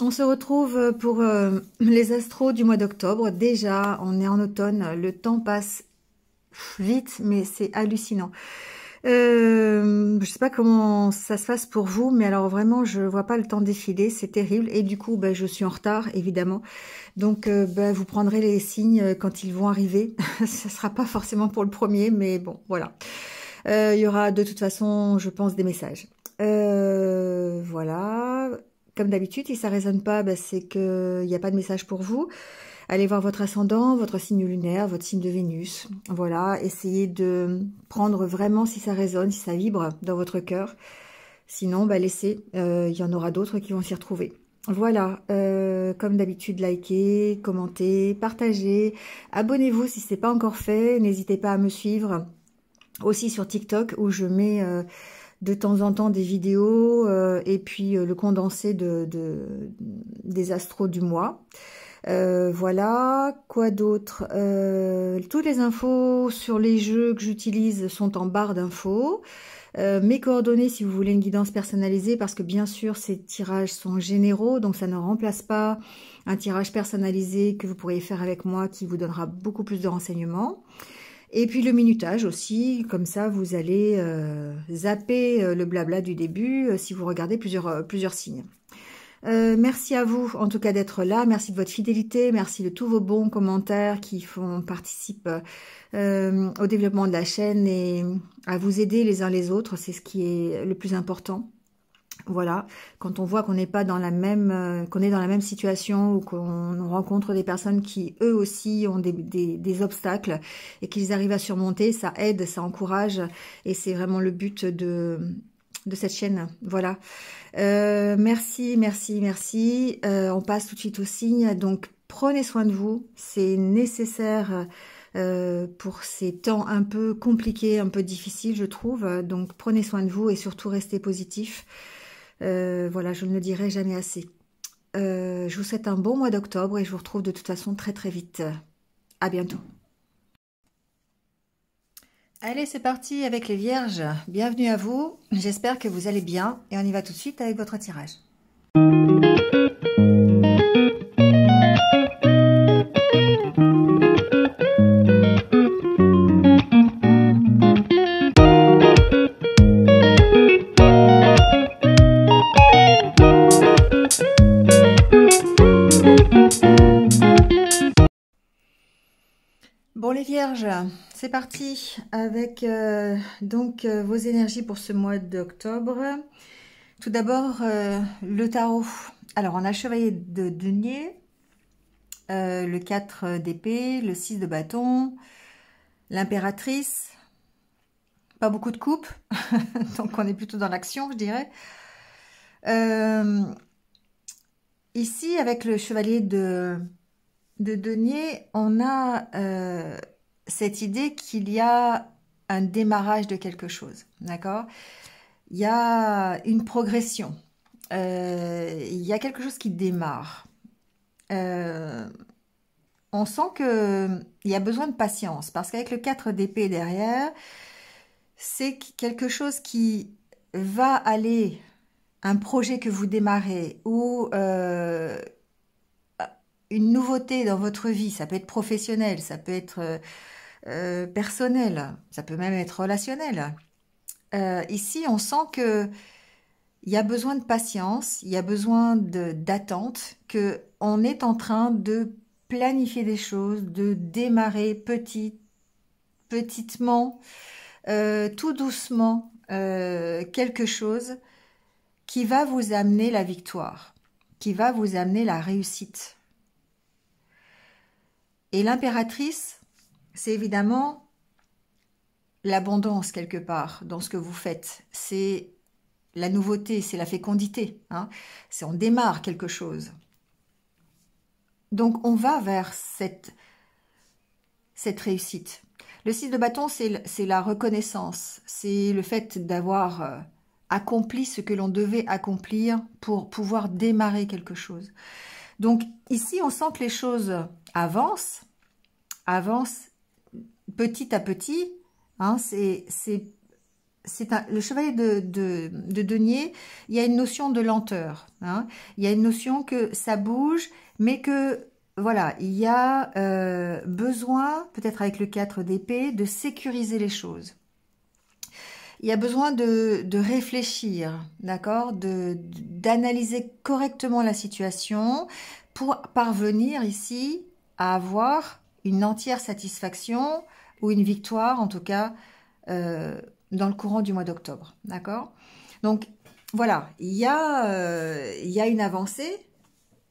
On se retrouve pour les astros du mois d'octobre. Déjà, on est en automne, le temps passe vite, mais c'est hallucinant. Je sais pas comment ça se passe pour vous, mais alors vraiment, je vois pas le temps défiler, c'est terrible. Et du coup, je suis en retard, évidemment. Donc, vous prendrez les signes quand ils vont arriver. Ça sera pas forcément pour le premier, mais bon, voilà. Il y aura de toute façon, je pense, des messages. Voilà. Comme d'habitude, si ça résonne pas, c'est qu'il n'y a pas de message pour vous. Allez voir votre ascendant, votre signe lunaire, votre signe de Vénus. Voilà, essayez de prendre vraiment si ça résonne, si ça vibre dans votre cœur. Sinon, laissez. Il y en aura d'autres qui vont s'y retrouver. Voilà, comme d'habitude, likez, commentez, partagez. Abonnez-vous si ce n'est pas encore fait. N'hésitez pas à me suivre aussi sur TikTok où je mets de temps en temps des vidéos et puis le condensé des astros du mois. Voilà, quoi d'autre? Toutes les infos sur les jeux que j'utilise sont en barre d'infos. Mes coordonnées si vous voulez une guidance personnalisée, parce que bien sûr ces tirages sont généraux, donc ça ne remplace pas un tirage personnalisé que vous pourriez faire avec moi qui vous donnera beaucoup plus de renseignements. Et puis le minutage aussi, comme ça vous allez zapper le blabla du début si vous regardez plusieurs signes. Merci à vous en tout cas d'être là, merci de votre fidélité, merci de tous vos bons commentaires qui participent au développement de la chaîne et à vous aider les uns les autres, c'est ce qui est le plus important. Voilà, quand on voit qu'on n'est pas dans la même, qu'on est dans la même situation ou qu'on rencontre des personnes qui eux aussi ont des obstacles et qu'ils arrivent à surmonter, ça aide, ça encourage et c'est vraiment le but de cette chaîne. Voilà. Merci. On passe tout de suite au signe. Donc prenez soin de vous, c'est nécessaire pour ces temps un peu compliqués, un peu difficiles, je trouve. Donc prenez soin de vous et surtout restez positif. Voilà, je ne le dirai jamais assez. Je vous souhaite un bon mois d'octobre et je vous retrouve de toute façon très très vite. À bientôt. Allez, c'est parti avec les vierges. Bienvenue à vous. J'espère que vous allez bien et on y va tout de suite avec votre tirage. Bon les vierges, c'est parti avec vos énergies pour ce mois d'octobre. Tout d'abord, le tarot. Alors, on a le chevalier de denier, le 4 d'épée, le 6 de bâton, l'impératrice. Pas beaucoup de coupes, donc on est plutôt dans l'action, je dirais. Ici, avec le chevalier de denier, on a cette idée qu'il y a un démarrage de quelque chose, d'accord? Il y a une progression, il y a quelque chose qui démarre. On sent qu'il y a besoin de patience, parce qu'avec le 4 d'épée derrière, c'est quelque chose qui va aller, un projet que vous démarrez, ou une nouveauté dans votre vie, ça peut être professionnel, ça peut être personnel, ça peut même être relationnel. Ici, on sent que il y a besoin de patience, il y a besoin d'attente, que on est en train de planifier des choses, de démarrer petitement, tout doucement, quelque chose qui va vous amener la victoire, qui va vous amener la réussite. Et l'impératrice, c'est évidemment l'abondance quelque part dans ce que vous faites. C'est la nouveauté, c'est la fécondité. Hein. C'est on démarre quelque chose. Donc on va vers cette réussite. Le 6 de bâton, c'est la reconnaissance. C'est le fait d'avoir accompli ce que l'on devait accomplir pour pouvoir démarrer quelque chose. Donc ici, on sent que les choses avancent petit à petit. Hein, c'est le chevalier de denier, il y a une notion de lenteur. Hein. Il y a une notion que ça bouge, mais que, voilà, il y a besoin, peut-être avec le 4 d'épée, de sécuriser les choses. Il y a besoin de réfléchir, d'accord, d'analyser correctement la situation pour parvenir ici à avoir une entière satisfaction ou une victoire, en tout cas, dans le courant du mois d'octobre, d'accord? Donc, voilà, il y a une avancée,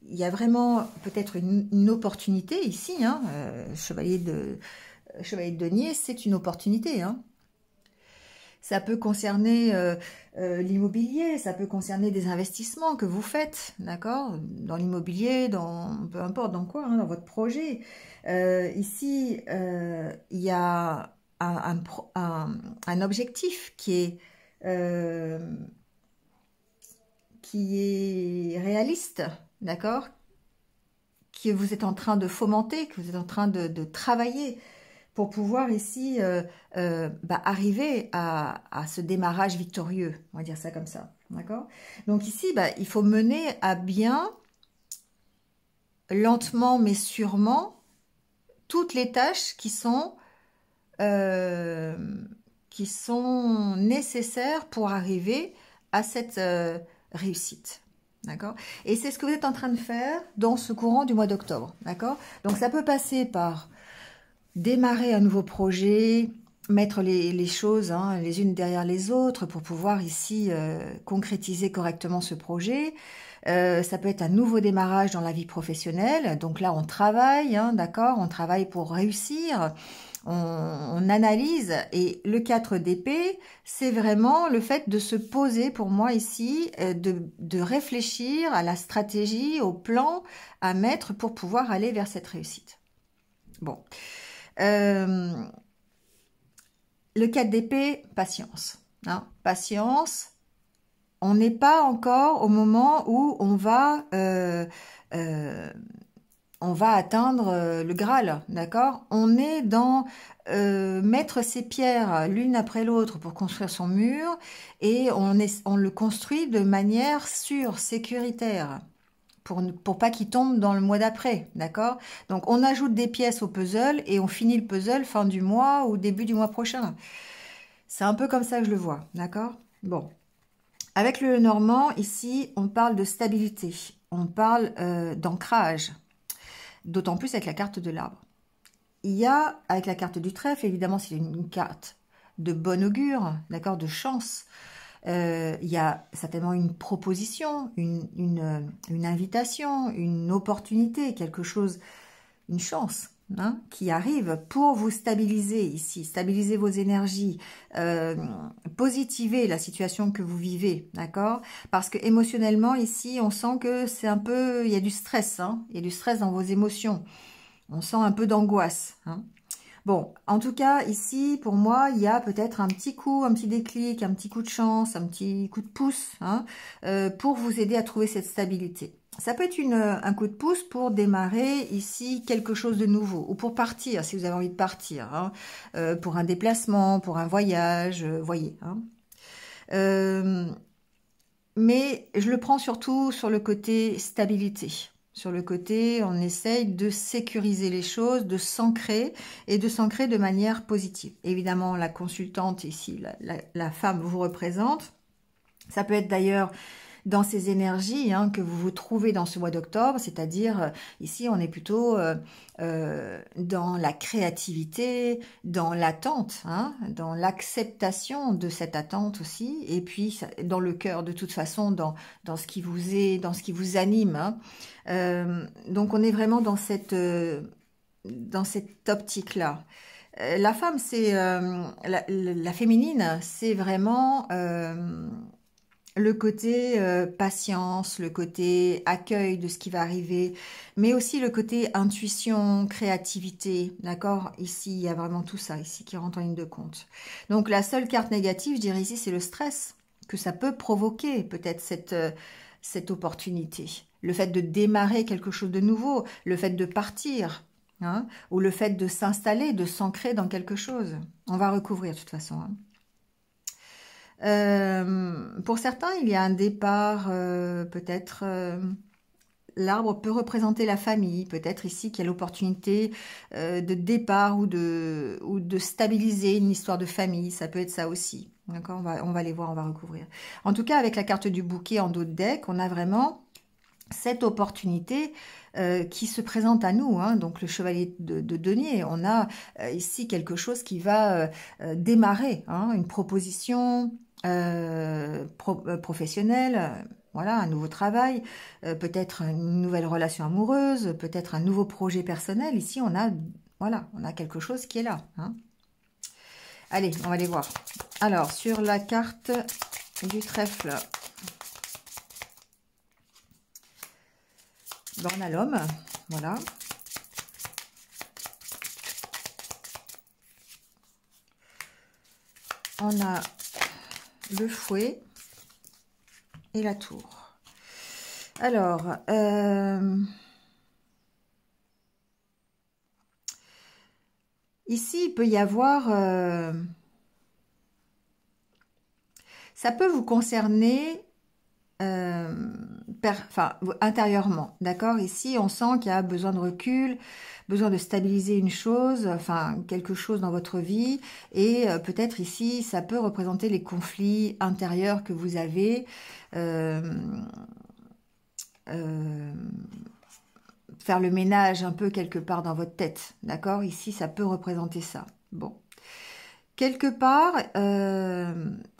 il y a vraiment peut-être une opportunité ici, hein, chevalier de denier, c'est une opportunité, hein. Ça peut concerner l'immobilier, ça peut concerner des investissements que vous faites, d'accord? Dans l'immobilier, peu importe dans quoi, hein, dans votre projet. Ici, il y a un objectif qui est réaliste, d'accord? Que vous êtes en train de fomenter, que vous êtes en train de travailler pour pouvoir ici arriver à ce démarrage victorieux, on va dire ça comme ça, d'accord? Donc ici, il faut mener à bien, lentement mais sûrement, toutes les tâches qui sont nécessaires pour arriver à cette réussite. D'accord? Et c'est ce que vous êtes en train de faire dans ce courant du mois d'octobre. D'accord? Donc ça peut passer par démarrer un nouveau projet, mettre les choses hein, les unes derrière les autres pour pouvoir ici concrétiser correctement ce projet. Ça peut être un nouveau démarrage dans la vie professionnelle. Donc là, on travaille, hein, d'accord? On travaille pour réussir. On analyse. Et le 4 d'épée, c'est vraiment le fait de se poser pour moi ici, de réfléchir à la stratégie, au plan à mettre pour pouvoir aller vers cette réussite. Bon. Le 4 d'épée, patience. Hein, patience. On n'est pas encore au moment où on va atteindre le Graal, d'accord? On est dans mettre ses pierres l'une après l'autre pour construire son mur et on le construit de manière sûre, sécuritaire. Pour pas qu'il tombe dans le mois d'après, d'accord? Donc, on ajoute des pièces au puzzle et on finit le puzzle fin du mois ou début du mois prochain. C'est un peu comme ça que je le vois, d'accord? Bon. Avec le Normand, ici, on parle de stabilité. On parle d'ancrage. D'autant plus avec la carte de l'arbre. Il y a, avec la carte du trèfle, évidemment, c'est une carte de bon augure, d'accord? De chance. Il y a certainement une proposition, une invitation, une opportunité, quelque chose, une chance hein, qui arrive pour vous stabiliser ici, stabiliser vos énergies, positiver la situation que vous vivez, d'accord? Parce que émotionnellement ici, on sent que c'est un peu, il y a du stress, hein, il y a du stress dans vos émotions, on sent un peu d'angoisse, hein. Bon, en tout cas, ici, pour moi, il y a peut-être un petit coup, un petit déclic, un petit coup de chance, un petit coup de pouce, hein, pour vous aider à trouver cette stabilité. Ça peut être un coup de pouce pour démarrer ici quelque chose de nouveau, ou pour partir, si vous avez envie de partir, hein, pour un déplacement, pour un voyage, voyez. Hein. Mais je le prends surtout sur le côté stabilité. Sur le côté, on essaye de sécuriser les choses, de s'ancrer et de s'ancrer de manière positive. Évidemment, la consultante ici, la femme vous représente. Ça peut être d'ailleurs dans ces énergies hein, que vous vous trouvez dans ce mois d'octobre, c'est-à-dire ici on est plutôt dans la créativité, dans l'attente, hein, dans l'acceptation de cette attente aussi, et puis dans le cœur de toute façon, dans ce qui vous est, dans ce qui vous anime. Hein. Donc on est vraiment dans cette optique-là. La femme, c'est la féminine, c'est vraiment le côté patience, le côté accueil de ce qui va arriver, mais aussi le côté intuition, créativité, d'accord? Ici, il y a vraiment tout ça, ici, qui rentre en ligne de compte. Donc, la seule carte négative, je dirais ici, c'est le stress que ça peut provoquer, peut-être cette opportunité. Le fait de démarrer quelque chose de nouveau, le fait de partir, hein, ou le fait de s'installer, de s'ancrer dans quelque chose. On va recouvrir, de toute façon, hein. Pour certains, il y a un départ, peut-être... l'arbre peut représenter la famille, peut-être ici qu'il y a l'opportunité de départ ou de stabiliser une histoire de famille, ça peut être ça aussi. D'accord, on va aller voir, on va recouvrir. En tout cas, avec la carte du bouquet en dos de deck, on a vraiment cette opportunité qui se présente à nous, hein. Donc le chevalier de denier, on a ici quelque chose qui va démarrer, hein, une proposition professionnelle, voilà, un nouveau travail, peut-être une nouvelle relation amoureuse, peut-être un nouveau projet personnel. Ici, on a, voilà, on a quelque chose qui est là, hein. Allez, on va aller voir. Alors, sur la carte du trèfle, on a l'homme, voilà. On a le fouet et la tour. Alors, ici, il peut y avoir... ça peut vous concerner... enfin, intérieurement, d'accord? Ici, on sent qu'il y a besoin de recul, besoin de stabiliser une chose, enfin, quelque chose dans votre vie, et peut-être ici, ça peut représenter les conflits intérieurs que vous avez, faire le ménage un peu quelque part dans votre tête, d'accord? Ici, ça peut représenter ça. Bon. Quelque part,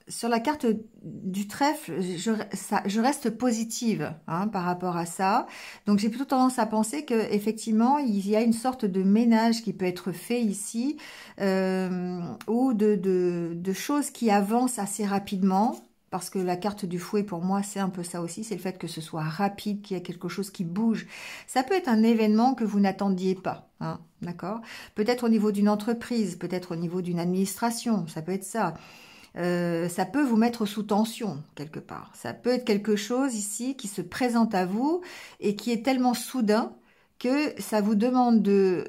sur la carte du trèfle, je reste positive, hein, par rapport à ça. Donc, j'ai plutôt tendance à penser que effectivement, il y a une sorte de ménage qui peut être fait ici, ou de choses qui avancent assez rapidement. Parce que la carte du fouet, pour moi, c'est un peu ça aussi. C'est le fait que ce soit rapide, qu'il y a quelque chose qui bouge. Ça peut être un événement que vous n'attendiez pas, hein, d'accord? Peut-être au niveau d'une entreprise, peut-être au niveau d'une administration, ça peut être ça. Ça peut vous mettre sous tension, quelque part. Ça peut être quelque chose ici qui se présente à vous et qui est tellement soudain que ça vous demande de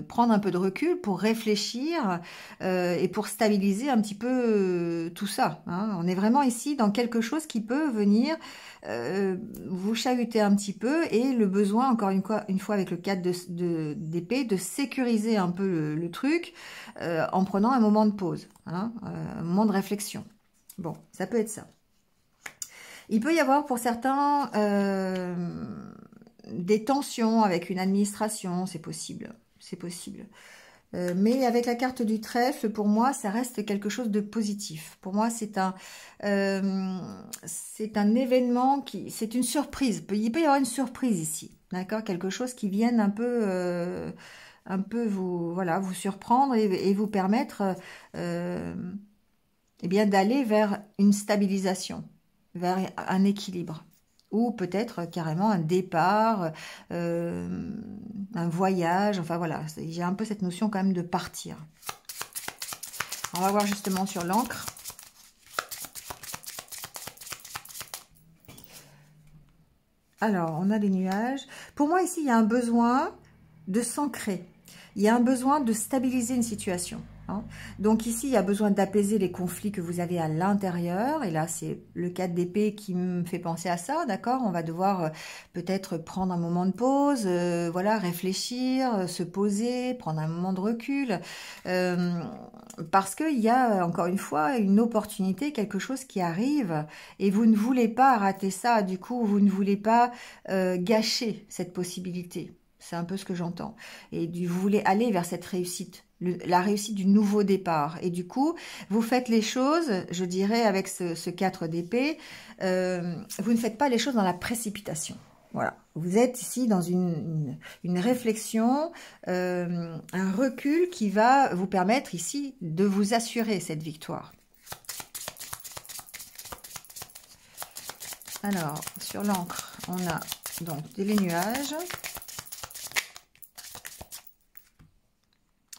prendre un peu de recul pour réfléchir et pour stabiliser un petit peu tout ça, hein. On est vraiment ici dans quelque chose qui peut venir vous chahuter un petit peu et le besoin, encore une fois avec le 4 d'épée, de sécuriser un peu le truc en prenant un moment de pause, hein, un moment de réflexion. Bon, ça peut être ça. Il peut y avoir pour certains des tensions avec une administration, c'est possible, c'est possible. Mais avec la carte du trèfle, pour moi, ça reste quelque chose de positif. Pour moi, c'est un événement c'est une surprise. Il peut y avoir une surprise ici, d'accord? Quelque chose qui vienne un peu vous, voilà, vous surprendre et vous permettre eh bien, d'aller vers une stabilisation, vers un équilibre. Ou peut-être carrément un départ, un voyage, enfin voilà, j'ai un peu cette notion quand même de partir. On va voir justement sur l'encre. Alors, on a les nuages. Pour moi, ici, il y a un besoin de s'ancrer. Il y a un besoin de stabiliser une situation, hein. Donc ici, il y a besoin d'apaiser les conflits que vous avez à l'intérieur. Et là, c'est le 4 d'épée qui me fait penser à ça, d'accord? On va devoir peut-être prendre un moment de pause, voilà, réfléchir, se poser, prendre un moment de recul. Parce qu'il y a, encore une fois, une opportunité, quelque chose qui arrive. Et vous ne voulez pas rater ça. Du coup, vous ne voulez pas gâcher cette possibilité. C'est un peu ce que j'entends. Et vous voulez aller vers cette réussite, la réussite du nouveau départ. Et du coup, vous faites les choses, je dirais, avec ce 4 d'épée, vous ne faites pas les choses dans la précipitation. Voilà, vous êtes ici dans une réflexion, un recul qui va vous permettre ici de vous assurer cette victoire. Alors, sur l'encre, on a donc les nuages.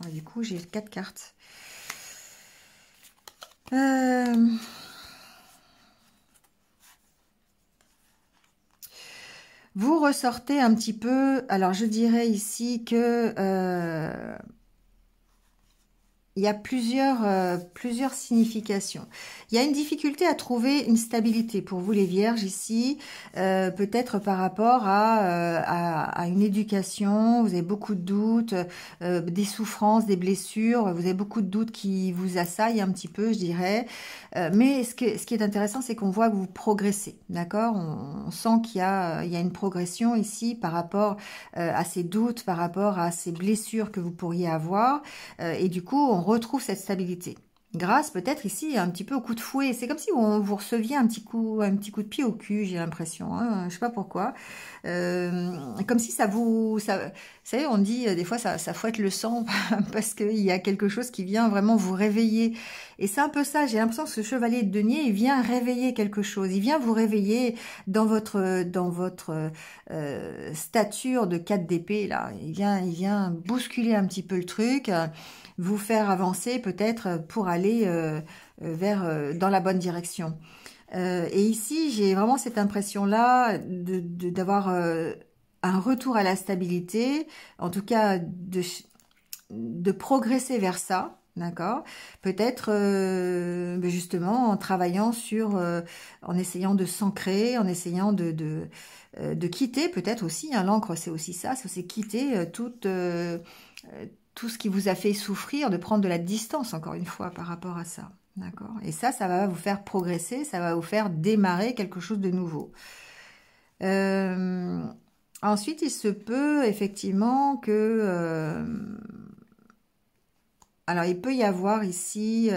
Ah, du coup, j'ai 4 cartes. Vous ressortez un petit peu, alors je dirais ici que il y a plusieurs significations. Il y a une difficulté à trouver une stabilité pour vous les vierges ici, peut-être par rapport à une éducation, vous avez beaucoup de doutes, des souffrances, des blessures, vous avez beaucoup de doutes qui vous assaillent un petit peu, je dirais. Mais ce qui est intéressant, c'est qu'on voit que vous progressez, d'accord? On sent qu'il y a une progression ici par rapport à ces doutes, par rapport à ces blessures que vous pourriez avoir, et du coup, on retrouve cette stabilité. Grâce peut-être ici un petit peu au coup de fouet. C'est comme si vous receviez un petit coup de pied au cul, j'ai l'impression. Hein, je sais pas pourquoi. Comme si vous savez, on dit des fois ça fouette le sang parce qu'il y a quelque chose qui vient vraiment vous réveiller. Et c'est un peu ça. J'ai l'impression que ce chevalier de denier, il vient réveiller quelque chose. Il vient vous réveiller dans votre stature de 4 d'épée là. Il vient bousculer un petit peu le truc. Vous faire avancer peut-être pour aller dans la bonne direction. Et ici, j'ai vraiment cette impression-là d'avoir un retour à la stabilité, en tout cas de progresser vers ça, d'accord? Peut-être justement en travaillant en essayant de s'ancrer, en essayant de quitter peut-être aussi, hein, l'encre c'est aussi ça, c'est quitter tout ce qui vous a fait souffrir, de prendre de la distance, encore une fois, par rapport à ça. D'accord? Et ça va vous faire progresser, ça va vous faire démarrer quelque chose de nouveau. Ensuite, il se peut effectivement que... alors, il peut y avoir ici...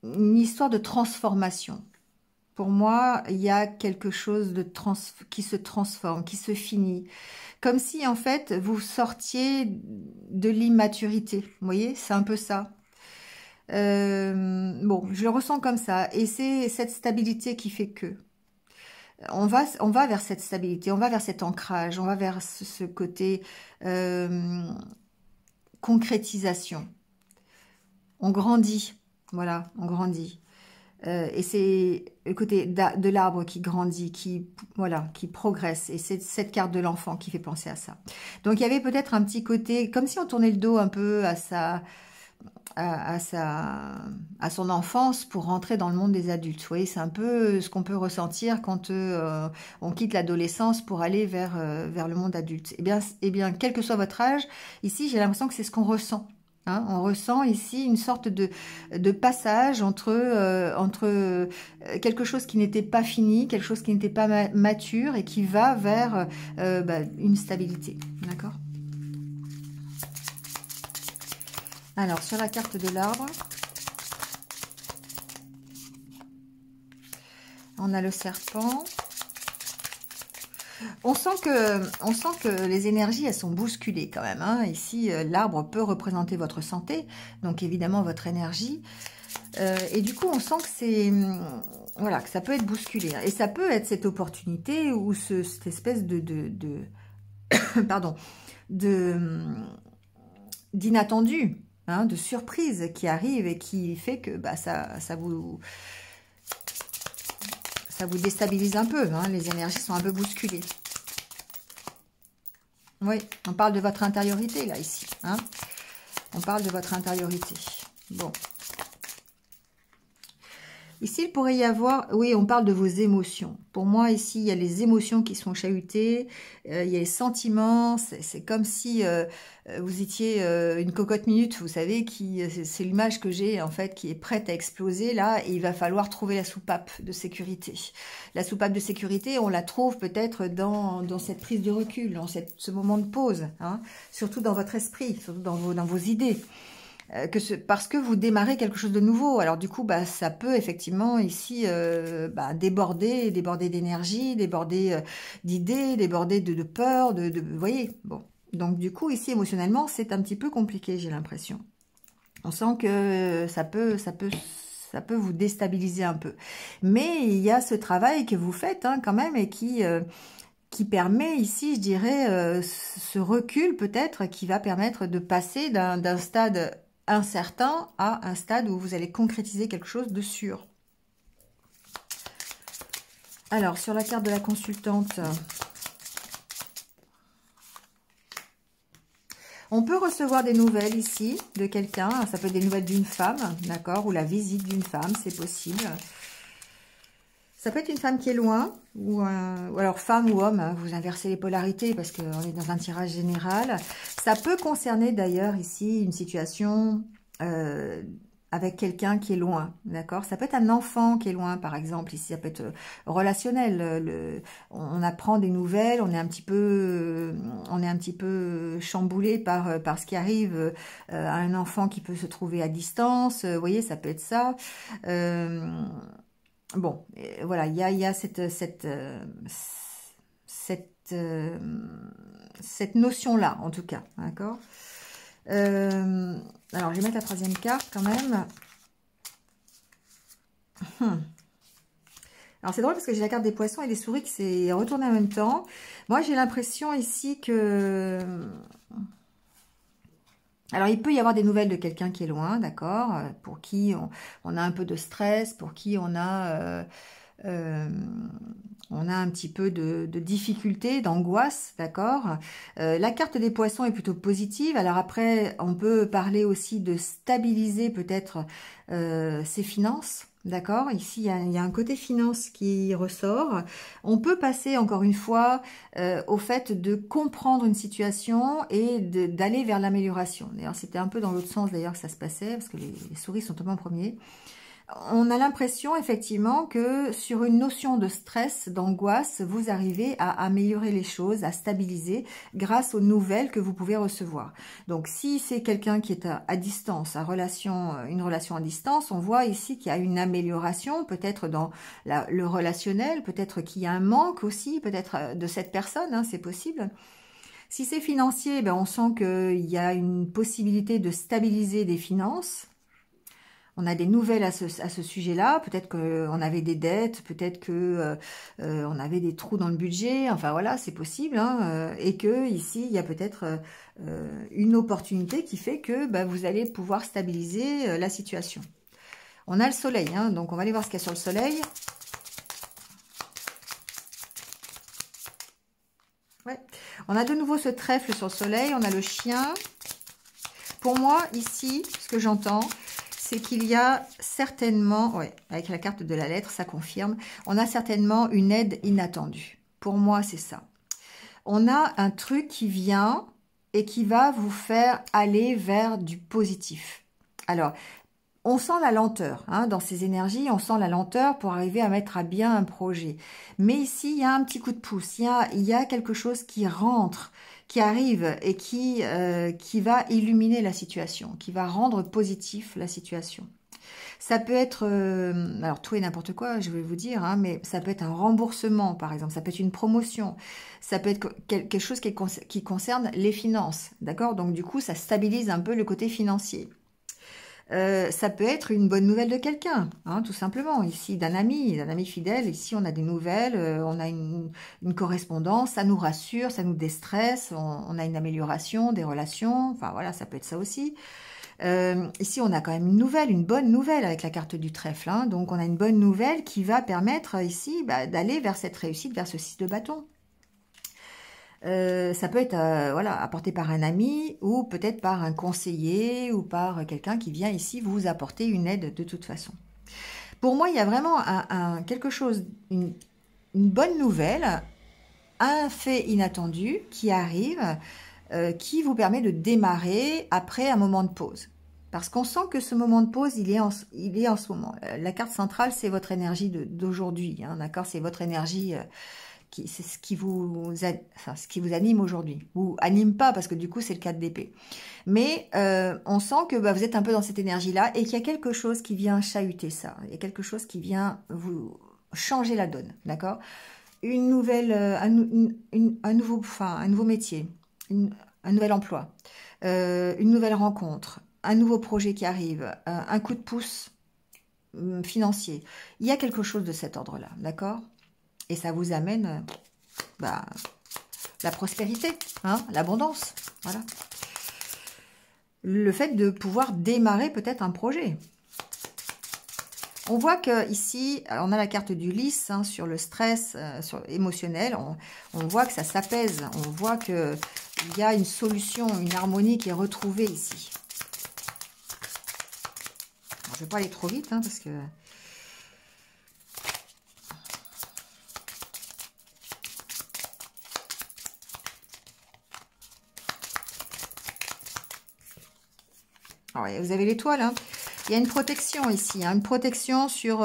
une histoire de transformation. Pour moi, il y a quelque chose qui se transforme, qui se finit. Comme si, en fait, vous sortiez de l'immaturité. Vous voyez, c'est un peu ça. Bon, je le ressens comme ça. Et c'est cette stabilité qui fait que... On va vers cette stabilité, on va vers cet ancrage, on va vers ce côté concrétisation. On grandit, voilà, on grandit. Et c'est le côté de l'arbre qui grandit, qui progresse. Et c'est cette carte de l'enfant qui fait penser à ça. Donc il y avait peut-être un petit côté, comme si on tournait le dos un peu à son enfance pour rentrer dans le monde des adultes. Vous voyez, c'est un peu ce qu'on peut ressentir quand on quitte l'adolescence pour aller vers le monde adulte. Eh bien, quel que soit votre âge, ici j'ai l'impression que c'est ce qu'on ressent. Hein, on ressent ici une sorte de passage entre quelque chose qui n'était pas fini, quelque chose qui n'était pas mature et qui va vers une stabilité. D'accord? Alors, sur la carte de l'arbre, on a le serpent. On sent que les énergies, elles sont bousculées quand même. Hein. Ici, l'arbre peut représenter votre santé, donc évidemment votre énergie. Et du coup, on sent que que ça peut être bousculé. Et ça peut être cette opportunité ou cette espèce pardon, d'inattendu, hein, de surprise qui arrive et qui fait que ça vous déstabilise un peu, hein, les énergies sont un peu bousculées. Oui, on parle de votre intériorité, là, ici. Hein, on parle de votre intériorité. Bon. Ici, il pourrait y avoir... Oui, on parle de vos émotions. Pour moi, ici, il y a les émotions qui sont chahutées. Il y a les sentiments. C'est comme si vous étiez une cocotte minute, vous savez, c'est l'image que j'ai, en fait, qui est prête à exploser, là. Et il va falloir trouver la soupape de sécurité. La soupape de sécurité, on la trouve peut-être dans cette prise de recul, dans ce moment de pause. Hein, surtout dans votre esprit, surtout dans vos idées. Parce que vous démarrez quelque chose de nouveau. Alors du coup, ça peut effectivement ici déborder d'énergie, déborder d'idées, déborder de peur, vous voyez. Bon, donc du coup ici émotionnellement, c'est un petit peu compliqué, j'ai l'impression. On sent que ça peut vous déstabiliser un peu. Mais il y a ce travail que vous faites hein, quand même et qui permet ici, je dirais, ce recul peut-être qui va permettre de passer d'un stade incertain à un stade où vous allez concrétiser quelque chose de sûr. Alors, sur la carte de la consultante, On peut recevoir des nouvelles ici de quelqu'un. Ça peut être des nouvelles d'une femme, d'accord, ou la visite d'une femme, c'est possible. Ça peut être une femme qui est loin, ou alors femme ou homme, hein, vous inversez les polarités parce qu'on est dans un tirage général. Ça peut concerner d'ailleurs ici une situation avec quelqu'un qui est loin, d'accord? Ça peut être un enfant qui est loin, par exemple, ici, ça peut être relationnel. On apprend des nouvelles, on est un petit peu chamboulé par ce qui arrive à un enfant qui peut se trouver à distance, vous voyez, ça peut être ça. Bon, voilà, il y a cette notion-là, en tout cas, d'accord? Alors, je vais mettre la troisième carte quand même. Alors, c'est drôle parce que j'ai la carte des poissons et des souris qui s'est retournée en même temps. Moi, j'ai l'impression ici que... Alors, il peut y avoir des nouvelles de quelqu'un qui est loin, d'accord, pour qui on a un peu de stress, pour qui on a un petit peu de difficulté, d'angoisse, d'accord. La carte des poissons est plutôt positive. Alors après, on peut parler aussi de stabiliser peut-être ses finances. D'accord, ici il y a un côté finance qui ressort. On peut passer encore une fois au fait de comprendre une situation et d'aller vers l'amélioration. D'ailleurs, c'était un peu dans l'autre sens d'ailleurs que ça se passait, parce que les souris sont tombées en premier. On a l'impression effectivement que sur une notion de stress, d'angoisse, vous arrivez à améliorer les choses, à stabiliser grâce aux nouvelles que vous pouvez recevoir. Donc si c'est quelqu'un qui est à distance, une relation à distance, on voit ici qu'il y a une amélioration, peut-être dans le relationnel, peut-être qu'il y a un manque aussi, peut-être de cette personne, hein, c'est possible. Si c'est financier, ben on sent qu'il y a une possibilité de stabiliser des finances. On a des nouvelles à ce sujet-là. Peut-être qu'on avait des dettes, peut-être que on avait des trous dans le budget. Enfin voilà, c'est possible. Hein, et que ici, il y a peut-être une opportunité qui fait que bah, vous allez pouvoir stabiliser la situation. On a le soleil, hein, donc on va aller voir ce qu'il y a sur le soleil. Ouais. On a de nouveau ce trèfle sur le soleil. On a le chien. Pour moi, ici, ce que j'entends, c'est qu'il y a certainement, ouais, avec la carte de la lettre, ça confirme, on a certainement une aide inattendue. Pour moi, c'est ça. On a un truc qui vient et qui va vous faire aller vers du positif. Alors, on sent la lenteur, hein, dans ces énergies, on sent la lenteur pour arriver à mettre à bien un projet. Mais ici, il y a un petit coup de pouce, il y a quelque chose qui rentre, qui arrive et qui va illuminer la situation, qui va rendre positif la situation. Ça peut être, alors tout et n'importe quoi, je vais vous dire, hein, mais ça peut être un remboursement, par exemple, ça peut être une promotion, ça peut être quelque chose qui concerne les finances, d'accord? Donc du coup, ça stabilise un peu le côté financier. Ça peut être une bonne nouvelle de quelqu'un, hein, tout simplement, ici, d'un ami fidèle. Ici, on a des nouvelles, on a une correspondance, ça nous rassure, ça nous déstresse, on a une amélioration des relations, enfin voilà, ça peut être ça aussi. Ici, on a quand même une bonne nouvelle avec la carte du trèfle, hein, donc on a une bonne nouvelle qui va permettre ici bah, d'aller vers cette réussite, vers ce 6 de bâton. Ça peut être voilà, apporté par un ami ou peut-être par un conseiller ou par quelqu'un qui vient ici vous apporter une aide de toute façon. Pour moi, il y a vraiment quelque chose, une bonne nouvelle, un fait inattendu qui arrive, qui vous permet de démarrer après un moment de pause. Parce qu'on sent que ce moment de pause, il est en ce moment. La carte centrale, c'est votre énergie d'aujourd'hui, hein, d'accord? C'est votre énergie... c'est ce qui vous anime aujourd'hui. Ou anime pas, parce que du coup, c'est le 4 d'épée. Mais on sent que bah, vous êtes un peu dans cette énergie-là et qu'il y a quelque chose qui vient chahuter ça. Il y a quelque chose qui vient vous changer la donne, d'accord? Une nouvelle, un nouveau métier, un nouvel emploi, une nouvelle rencontre, un nouveau projet qui arrive, un coup de pouce financier. Il y a quelque chose de cet ordre-là, d'accord? Et ça vous amène bah, la prospérité, hein, l'abondance. Voilà. Le fait de pouvoir démarrer peut-être un projet. On voit que ici, on a la carte du lys, hein, sur le stress émotionnel. On voit que ça s'apaise. On voit que il y a une solution, une harmonie qui est retrouvée ici. Alors, je ne vais pas aller trop vite, hein, parce que... Ah ouais, vous avez l'étoile, hein. Il y a une protection ici, hein, une protection sur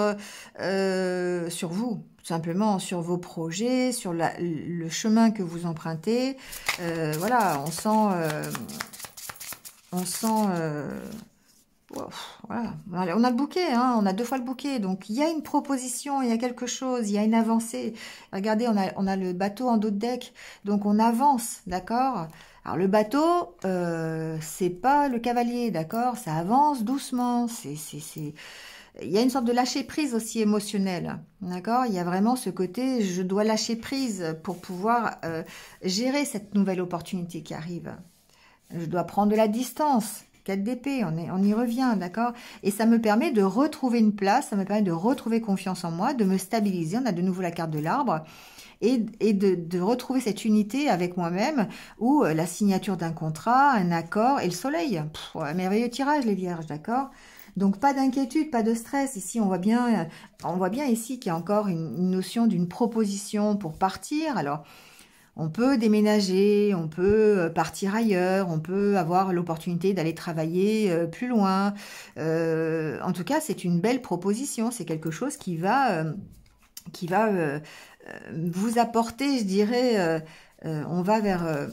vous, tout simplement, sur vos projets, sur le chemin que vous empruntez. Voilà, on sent, wow, voilà, on a le bouquet, hein, on a 2 fois le bouquet, donc il y a une proposition, il y a quelque chose, il y a une avancée. Regardez, on a le bateau en dos de deck, donc on avance, d'accord? Alors le bateau, c'est pas le cavalier, d'accord? Ça avance doucement, il y a une sorte de lâcher prise aussi émotionnel, d'accord? Il y a vraiment ce côté, je dois lâcher prise pour pouvoir gérer cette nouvelle opportunité qui arrive. Je dois prendre de la distance. 4 d'épée, on y revient, d'accord? Et ça me permet de retrouver une place, ça me permet de retrouver confiance en moi, de me stabiliser. On a de nouveau la carte de l'arbre. Et de retrouver cette unité avec moi-même, ou la signature d'un contrat, un accord, et le soleil. Pff, merveilleux tirage, les vierges, d'accord? Donc, pas d'inquiétude, pas de stress. Ici, on voit bien ici qu'il y a encore une notion d'une proposition pour partir. Alors, on peut déménager, on peut partir ailleurs, on peut avoir l'opportunité d'aller travailler plus loin. En tout cas, c'est une belle proposition. C'est quelque chose qui va vous apporter, je dirais, on va vers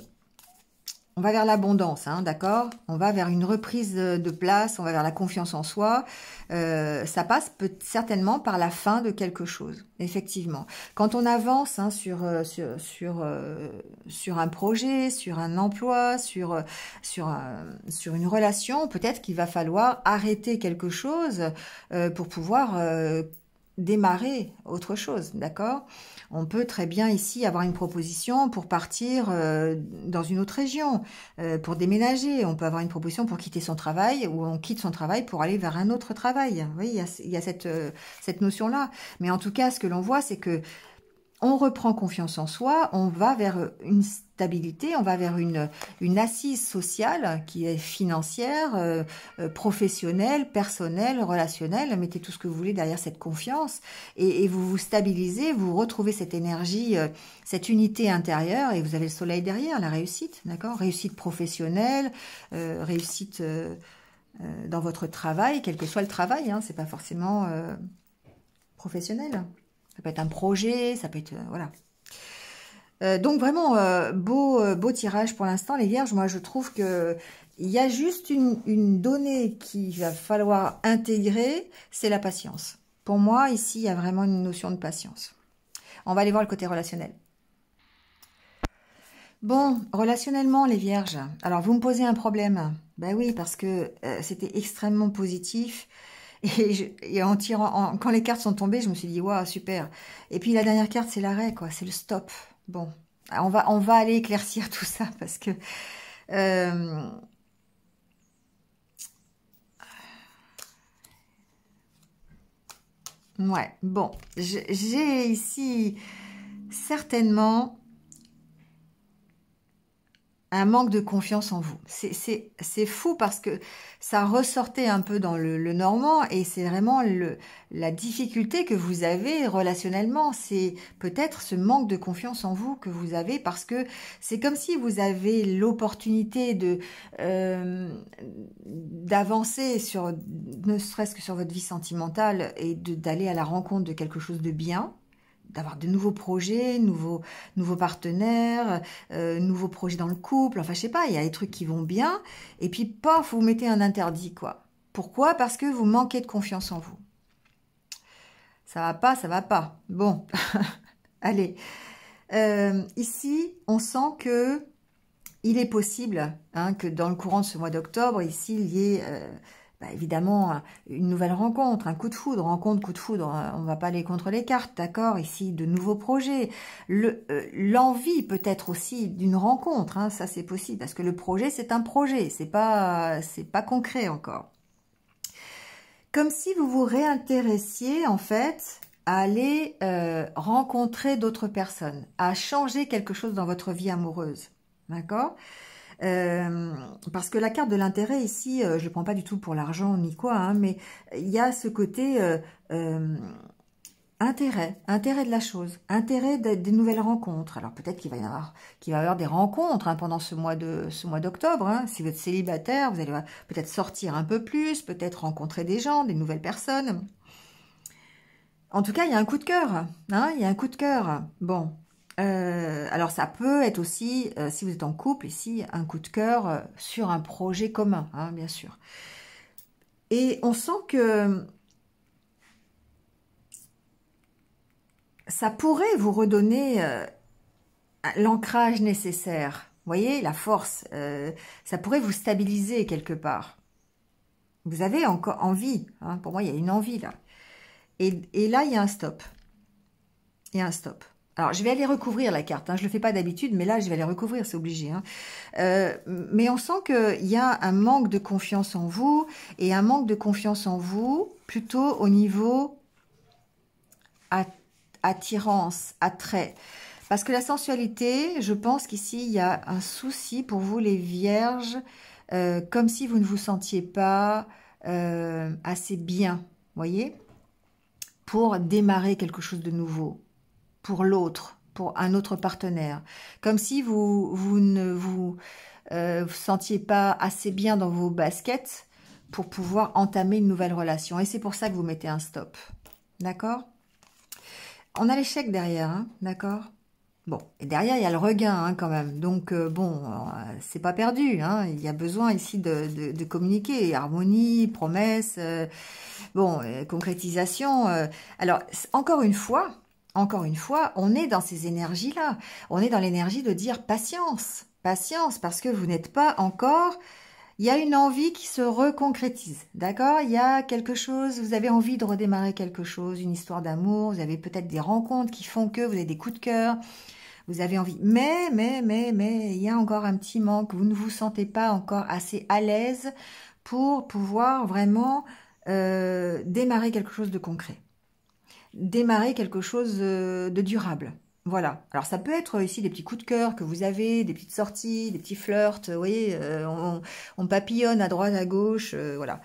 l'abondance, hein, d'accord? On va vers une reprise de place, on va vers la confiance en soi. Ça passe certainement par la fin de quelque chose, effectivement. Quand on avance, hein, sur un projet, sur un emploi, sur une relation, peut-être qu'il va falloir arrêter quelque chose pour pouvoir démarrer autre chose, d'accord? On peut très bien ici avoir une proposition pour partir dans une autre région, pour déménager. On peut avoir une proposition pour quitter son travail, ou on quitte son travail pour aller vers un autre travail. Vous voyez, il y a cette notion-là. Mais en tout cas, ce que l'on voit, c'est que on reprend confiance en soi, on va vers une stabilité, on va vers une assise sociale qui est financière, professionnelle, personnelle, relationnelle. Mettez tout ce que vous voulez derrière cette confiance et vous vous stabilisez, vous retrouvez cette énergie, cette unité intérieure, et vous avez le soleil derrière, la réussite, d'accord? Réussite professionnelle, réussite dans votre travail, quel que soit le travail, hein, c'est pas forcément professionnel. Ça peut être un projet, ça peut être... voilà. Donc vraiment, beau tirage pour l'instant, les vierges. Moi, je trouve que il y a juste une donnée qu'il va falloir intégrer, c'est la patience. Pour moi, ici, il y a vraiment une notion de patience. On va aller voir le côté relationnel. Bon, relationnellement, les vierges. Alors, vous me posez un problème. Ben oui, parce que c'était extrêmement positif. Et en tirant, quand les cartes sont tombées, je me suis dit, waouh, super. Et puis la dernière carte, c'est l'arrêt, quoi, c'est le stop. Bon, on va aller éclaircir tout ça parce que ouais, bon, j'ai ici certainement un manque de confiance en vous. C'est fou parce que ça ressortait un peu dans le normand, et c'est vraiment la difficulté que vous avez relationnellement. C'est peut-être ce manque de confiance en vous que vous avez, parce que c'est comme si vous avez l'opportunité d'avancer sur, ne serait-ce que sur votre vie sentimentale, et d'aller à la rencontre de quelque chose de bien, d'avoir de nouveaux projets, nouveaux partenaires, nouveaux projets dans le couple. Enfin, je sais pas, il y a des trucs qui vont bien. Et puis, paf, vous mettez un interdit, quoi. Pourquoi? Parce que vous manquez de confiance en vous. Ça va pas, ça va pas. Bon, allez. Ici, on sent que il est possible, hein, que dans le courant de ce mois d'octobre, ici, il y ait... évidemment, une nouvelle rencontre, un coup de foudre, coup de foudre, on va pas aller contre les cartes, d'accord? Ici, de nouveaux projets, l'envie peut-être aussi d'une rencontre, hein, ça c'est possible, parce que le projet, c'est un projet, c'est pas concret encore. Comme si vous vous réintéressiez, en fait, à aller rencontrer d'autres personnes, à changer quelque chose dans votre vie amoureuse. d'accord? Parce que la carte de l'intérêt ici, je ne le prends pas du tout pour l'argent ni quoi, hein, mais il y a ce côté intérêt de la chose, intérêt des nouvelles rencontres. Alors peut-être qu'il va y avoir des rencontres hein, pendant ce mois d'octobre. Hein. Si vous êtes célibataire, vous allez peut-être sortir un peu plus, peut-être rencontrer des gens, des nouvelles personnes. En tout cas, il y a un coup de cœur. Hein, il y a un coup de cœur. Bon. Alors ça peut être aussi, si vous êtes en couple, ici, un coup de cœur sur un projet commun, hein, bien sûr. Et on sent que ça pourrait vous redonner l'ancrage nécessaire. Vous voyez, la force, ça pourrait vous stabiliser quelque part. Vous avez encore envie, hein, pour moi il y a une envie là. Et là il y a un stop. Il y a un stop. Alors je vais aller recouvrir la carte, hein. Je ne le fais pas d'habitude, mais là je vais aller recouvrir, c'est obligé. Hein. Mais on sent qu'il y a un manque de confiance en vous, et un manque de confiance en vous plutôt au niveau attirance, attrait. Parce que la sensualité, je pense qu'ici, il y a un souci pour vous, les vierges, comme si vous ne vous sentiez pas assez bien, voyez, pour démarrer quelque chose de nouveau, pour l'autre, pour un autre partenaire. Comme si vous ne vous sentiez pas assez bien dans vos baskets pour pouvoir entamer une nouvelle relation. Et c'est pour ça que vous mettez un stop. D'accord ? On a l'échec derrière, hein, d'accord? Bon, et derrière, il y a le regain hein, quand même. Donc, bon, c'est pas perdu. Hein, il y a besoin ici de communiquer. Harmonie, promesse, bon, concrétisation. Alors, encore une fois, on est dans ces énergies-là. On est dans l'énergie de dire patience. Patience, parce que vous n'êtes pas encore... Il y a une envie qui se reconcrétise, d'accord? Il y a quelque chose, vous avez envie de redémarrer quelque chose, une histoire d'amour, vous avez peut-être des rencontres qui font que vous avez des coups de cœur, vous avez envie. Mais, il y a encore un petit manque, vous ne vous sentez pas encore assez à l'aise pour pouvoir vraiment démarrer quelque chose de concret, démarrer quelque chose de durable. Voilà. Alors ça peut être ici des petits coups de cœur que vous avez, des petites sorties, des petits flirts. Vous voyez, on papillonne à droite, à gauche, voilà.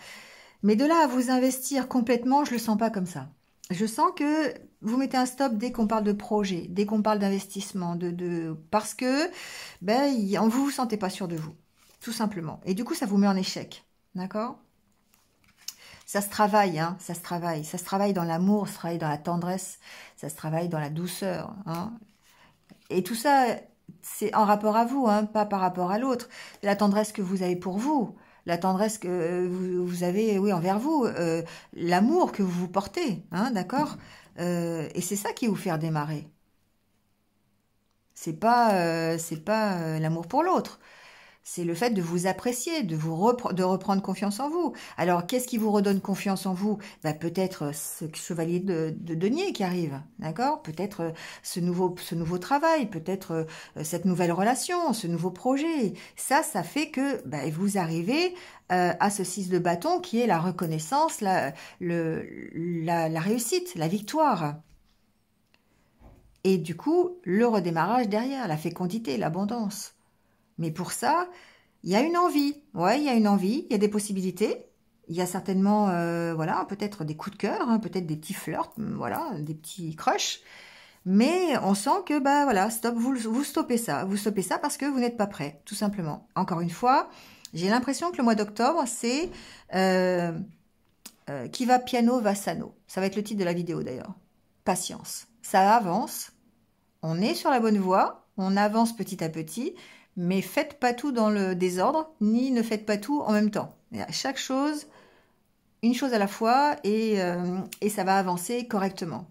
Mais de là à vous investir complètement, je le sens pas comme ça. Je sens que vous mettez un stop dès qu'on parle de projet, dès qu'on parle d'investissement, parce que ben vous vous sentez pas sûr de vous, tout simplement. Et du coup, ça vous met en échec, d'accord? Ça se travaille, hein, ça se travaille. Ça se travaille dans l'amour, ça se travaille dans la tendresse, ça se travaille dans la douceur. Hein. Et tout ça, c'est en rapport à vous, hein, pas par rapport à l'autre. La tendresse que vous avez pour vous, la tendresse que vous avez oui, envers vous, l'amour que vous vous portez, hein, d'accord et c'est ça qui vous fait redémarrer. C'est pas l'amour pour l'autre. C'est le fait de vous apprécier, de reprendre confiance en vous. Alors, qu'est-ce qui vous redonne confiance en vous? Bah, peut-être ce chevalier de denier qui arrive, d'accord? Peut-être ce nouveau travail, peut-être cette nouvelle relation, ce nouveau projet. Ça fait que bah, vous arrivez à ce 6 de bâton qui est la reconnaissance, la réussite, la victoire. Et du coup, le redémarrage derrière, la fécondité, l'abondance. Mais pour ça, il y a une envie. Ouais, il y a une envie, il y a des possibilités. Il y a certainement, voilà, peut-être des coups de cœur, hein, peut-être des petits flirts, voilà, des petits crushs. Mais on sent que, bah voilà, stop, vous stoppez ça. Vous stoppez ça parce que vous n'êtes pas prêt, tout simplement. Encore une fois, j'ai l'impression que le mois d'octobre, c'est qui va piano va sano. Ça va être le titre de la vidéo d'ailleurs. Patience. Ça avance. On est sur la bonne voie. On avance petit à petit. Mais faites pas tout dans le désordre, ni ne faites pas tout en même temps. Et à chaque chose, une chose à la fois, et ça va avancer correctement.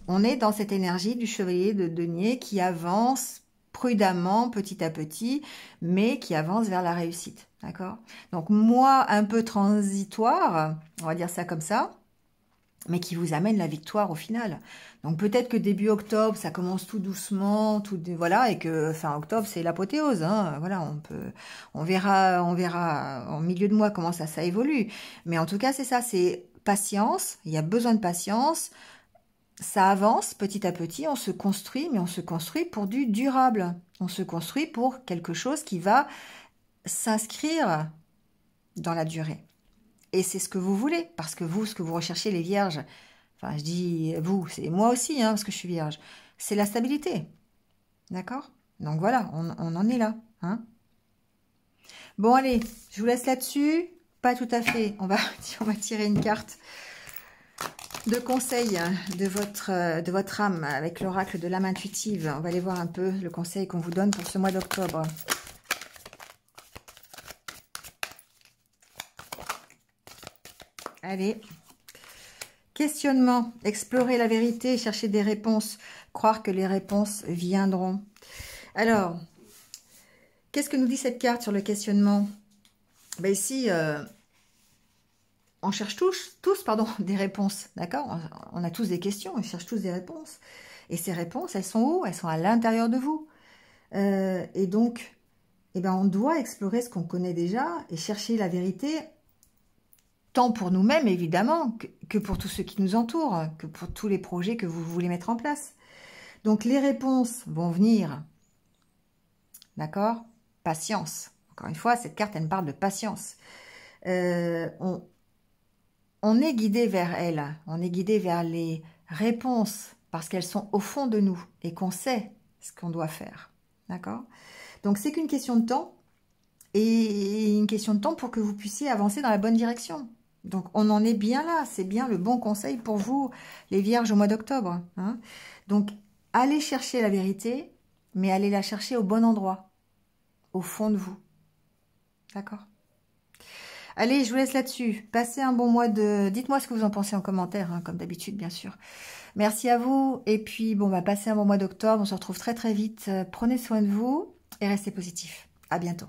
On est dans cette énergie du chevalier de denier qui avance prudemment, petit à petit, mais qui avance vers la réussite. D'accord? Donc moi, un peu transitoire, on va dire ça comme ça, mais qui vous amène la victoire au final. Donc peut-être que début octobre, ça commence tout doucement, voilà, et que fin octobre, c'est l'apothéose. Hein, voilà, on verra en milieu de mois comment ça évolue. Mais en tout cas, c'est ça, c'est patience. Il y a besoin de patience. ça avance petit à petit, on se construit, mais on se construit pour du durable. On se construit pour quelque chose qui va s'inscrire dans la durée. Et c'est ce que vous voulez, parce que vous, ce que vous recherchez, les vierges, enfin je dis vous, c'est moi aussi, hein, parce que je suis vierge, c'est la stabilité. D'accord? Donc voilà, on en est là. Hein. Bon allez, je vous laisse là-dessus. Pas tout à fait, on va tirer une carte de conseil de votre âme avec l'oracle de l'âme intuitive. On va aller voir un peu le conseil qu'on vous donne pour ce mois d'octobre. Allez. Questionnement. Explorer la vérité, chercher des réponses. Croire que les réponses viendront. Alors, qu'est-ce que nous dit cette carte sur le questionnement? Ben ici, on cherche tous des réponses. D'accord? On a tous des questions, on cherche tous des réponses. Et ces réponses, elles sont où? Elles sont à l'intérieur de vous. Et donc, eh ben, on doit explorer ce qu'on connaît déjà et chercher la vérité, tant pour nous-mêmes, évidemment, que pour tous ceux qui nous entourent, que pour tous les projets que vous voulez mettre en place. Donc, les réponses vont venir. D'accord? Patience. Encore une fois, cette carte, elle me parle de patience. On est guidé vers elle. On est guidé vers les réponses parce qu'elles sont au fond de nous et qu'on sait ce qu'on doit faire. D'accord? Donc, c'est qu'une question de temps et une question de temps pour que vous puissiez avancer dans la bonne direction. Donc, on en est bien là. C'est bien le bon conseil pour vous, les vierges, au mois d'octobre. Hein. Donc, allez chercher la vérité, mais allez la chercher au bon endroit, au fond de vous. D'accord? Allez, je vous laisse là-dessus. Passez un bon mois de... Dites-moi ce que vous en pensez en commentaire, hein, comme d'habitude, bien sûr. Merci à vous. Et puis, bon, passez un bon mois d'octobre. On se retrouve très, très vite. Prenez soin de vous et restez positifs. À bientôt.